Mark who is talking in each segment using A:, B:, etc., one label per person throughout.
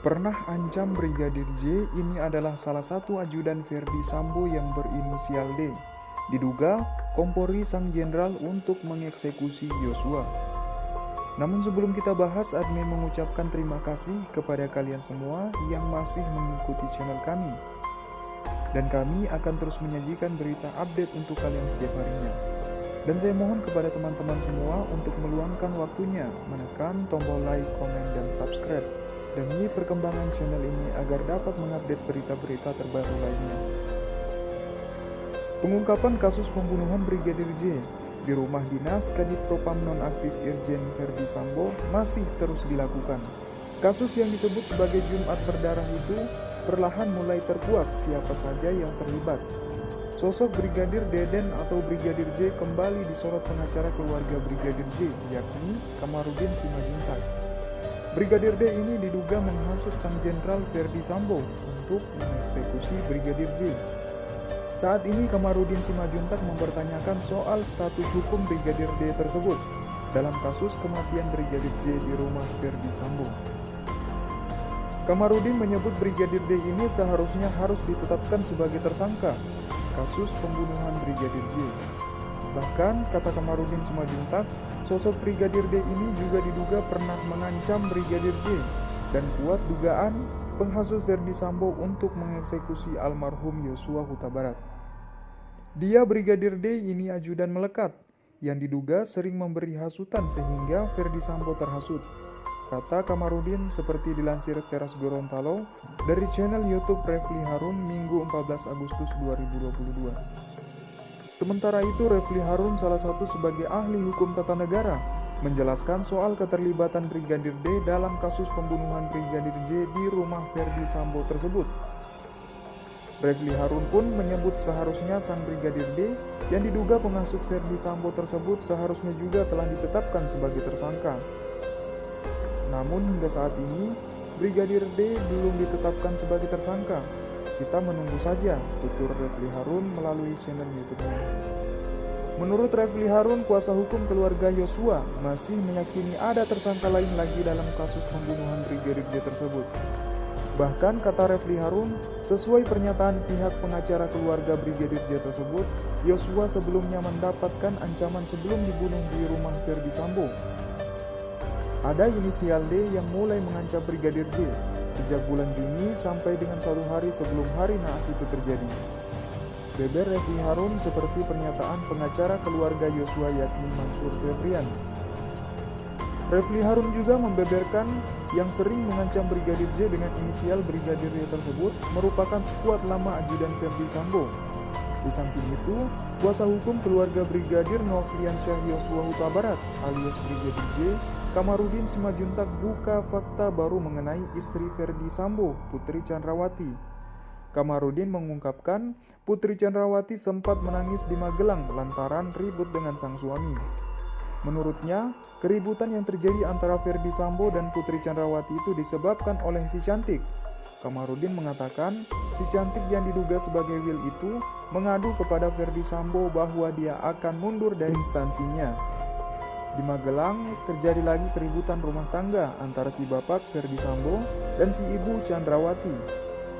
A: Pernah ancam Brigadir J ini adalah salah satu ajudan Verdi Sambo yang berinisial D. Diduga kompori sang jenderal untuk mengeksekusi Yosua. Namun sebelum kita bahas, admin mengucapkan terima kasih kepada kalian semua yang masih mengikuti channel kami. Dan kami akan terus menyajikan berita update untuk kalian setiap harinya. Dan saya mohon kepada teman-teman semua untuk meluangkan waktunya menekan tombol like, komen, dan subscribe demi perkembangan channel ini agar dapat mengupdate berita-berita terbaru lainnya. Pengungkapan kasus pembunuhan Brigadir J di rumah dinas Kadif Propam nonaktif Irjen Verdi Sambo masih terus dilakukan. Kasus yang disebut sebagai Jumat berdarah itu perlahan mulai terkuak siapa saja yang terlibat. Sosok Brigadir Deden atau Brigadir J kembali disorot pengacara keluarga Brigadir J, yakni Kamarudin Simanjuntak. Brigadir D ini diduga menghasut sang jenderal Verdi Sambo untuk mengeksekusi Brigadir J. Saat ini Kamarudin Simanjuntak mempertanyakan soal status hukum Brigadir D tersebut dalam kasus kematian Brigadir J di rumah Verdi Sambo. Kamarudin menyebut Brigadir D ini seharusnya harus ditetapkan sebagai tersangka kasus pembunuhan Brigadir J. Bahkan, kata Kamarudin Simanjuntak, sosok Brigadir D ini juga diduga pernah mengancam Brigadir J dan kuat dugaan penghasut Verdi Sambo untuk mengeksekusi almarhum Yosua Huta Barat. Dia Brigadir D ini ajudan melekat yang diduga sering memberi hasutan sehingga Verdi Sambo terhasut. Kata Kamarudin seperti dilansir Teras Gorontalo dari channel YouTube Refli Harun Minggu 14 Agustus 2022. Sementara itu, Refli Harun salah satu sebagai ahli hukum tata negara menjelaskan soal keterlibatan Brigadir D dalam kasus pembunuhan Brigadir J di rumah Verdi Sambo tersebut. Refli Harun pun menyebut seharusnya sang Brigadir D yang diduga penghasut Verdi Sambo tersebut seharusnya juga telah ditetapkan sebagai tersangka. Namun hingga saat ini, Brigadir D belum ditetapkan sebagai tersangka. Kita menunggu saja, tutur Refli Harun melalui channel YouTube-nya. Menurut Refli Harun, kuasa hukum keluarga Yosua masih meyakini ada tersangka lain lagi dalam kasus pembunuhan Brigadir J tersebut. Bahkan kata Refli Harun, sesuai pernyataan pihak pengacara keluarga Brigadir J tersebut, Yosua sebelumnya mendapatkan ancaman sebelum dibunuh di rumah Verdi Sambo. Ada inisial D yang mulai mengancam Brigadir J sejak bulan Juni sampai dengan 1 hari sebelum hari naas itu terjadi. Beber Refli Harun seperti pernyataan pengacara keluarga Yosua yakni Mansur Febrian. Refli Harun juga membeberkan yang sering mengancam Brigadir J dengan inisial Brigadir J tersebut merupakan skuad lama ajudan Verdi Sambo. Di samping itu, kuasa hukum keluarga Brigadir Nofriansyah Yosua Huta Barat alias Brigadir J, Kamarudin Simanjuntak buka fakta baru mengenai istri Verdi Sambo, Putri Chandrawati. Kamarudin mengungkapkan Putri Chandrawati sempat menangis di Magelang lantaran ribut dengan sang suami. Menurutnya, keributan yang terjadi antara Verdi Sambo dan Putri Chandrawati itu disebabkan oleh si Cantik. Kamarudin mengatakan si Cantik yang diduga sebagai Will itu mengadu kepada Verdi Sambo bahwa dia akan mundur dari instansinya. Di Magelang terjadi lagi keributan rumah tangga antara si bapak Verdi Sambo dan si ibu Chandrawati.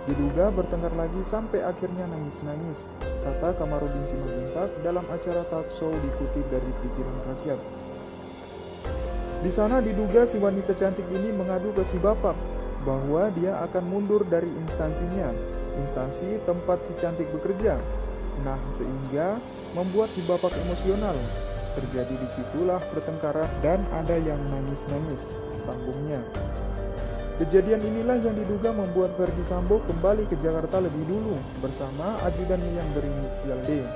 A: Diduga bertengkar lagi sampai akhirnya nangis-nangis, kata Kamarudin Simanjuntak dalam acara talk show dikutip dari Pikiran Rakyat. Di sana diduga si wanita cantik ini mengadu ke si bapak bahwa dia akan mundur dari instansinya, instansi tempat si cantik bekerja. Nah, sehingga membuat si bapak emosional. Terjadi disitulah pertengkaran dan ada yang nangis-nangis, sambungnya. Kejadian inilah yang diduga membuat Verdi Sambo kembali ke Jakarta lebih dulu bersama ajudannya yang berinisial D.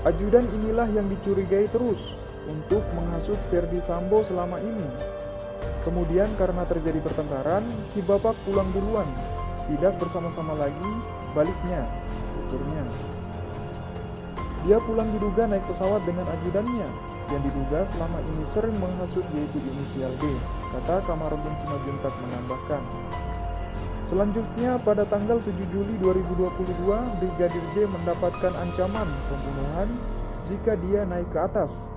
A: Ajudan inilah yang dicurigai terus untuk menghasut Verdi Sambo selama ini. Kemudian karena terjadi pertengkaran, si bapak pulang duluan, tidak bersama-sama lagi, baliknya, tuturnya. Dia pulang diduga naik pesawat dengan ajudannya, yang diduga selama ini sering menghasut yaitu inisial D, kata Kamarudin Simanjuntak menambahkan. Selanjutnya, pada tanggal 7 Juli 2022, Brigadir J mendapatkan ancaman pembunuhan jika dia naik ke atas.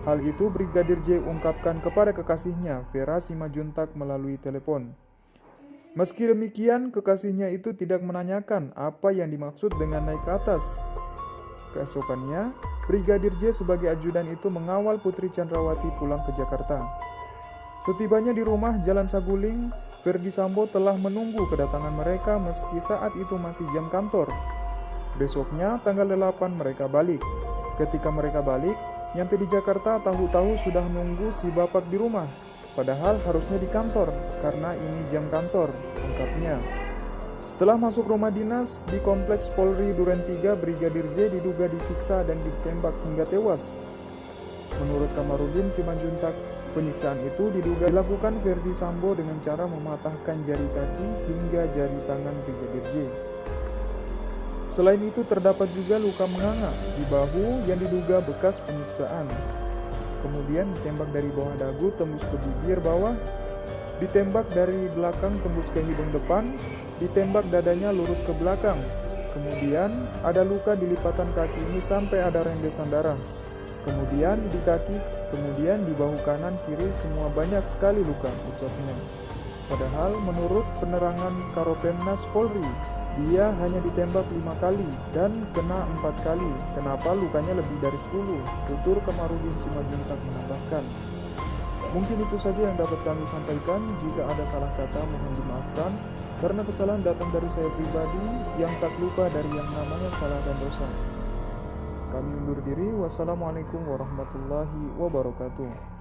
A: Hal itu Brigadir J ungkapkan kepada kekasihnya, Vera Simanjuntak melalui telepon. Meski demikian, kekasihnya itu tidak menanyakan apa yang dimaksud dengan naik ke atas. Keesokannya, Brigadir J sebagai ajudan itu mengawal Putri Chandrawati pulang ke Jakarta. Setibanya di rumah Jalan Saguling, Ferdy Sambo telah menunggu kedatangan mereka meski saat itu masih jam kantor. Besoknya, tanggal 8 mereka balik. Ketika mereka balik, nyampe di Jakarta tahu-tahu sudah nunggu si bapak di rumah. Padahal harusnya di kantor, karena ini jam kantor, ungkapnya. Setelah masuk rumah dinas, di Kompleks Polri Duren 3, Brigadir J diduga disiksa dan ditembak hingga tewas. Menurut Kamarudin Simanjuntak, penyiksaan itu diduga dilakukan Ferdy Sambo dengan cara mematahkan jari kaki hingga jari tangan Brigadir J. Selain itu terdapat juga luka menganga di bahu yang diduga bekas penyiksaan. Kemudian ditembak dari bawah dagu tembus ke bibir bawah, ditembak dari belakang tembus ke hidung depan, ditembak dadanya lurus ke belakang. Kemudian ada luka di lipatan kaki ini sampai ada rendesan darah. Kemudian di kaki, kemudian di bahu kanan kiri semua banyak sekali luka, ucapnya. Padahal menurut penerangan Karopemnas Polri, dia hanya ditembak 5 kali dan kena 4 kali. Kenapa lukanya lebih dari 10? Tutur Kamarudin Simanjuntak menambahkan. Mungkin itu saja yang dapat kami sampaikan. Jika ada salah kata mohon dimaafkan, karena kesalahan datang dari saya pribadi yang tak lupa dari yang namanya salah dan dosa. Kami undur diri. Wassalamualaikum warahmatullahi wabarakatuh.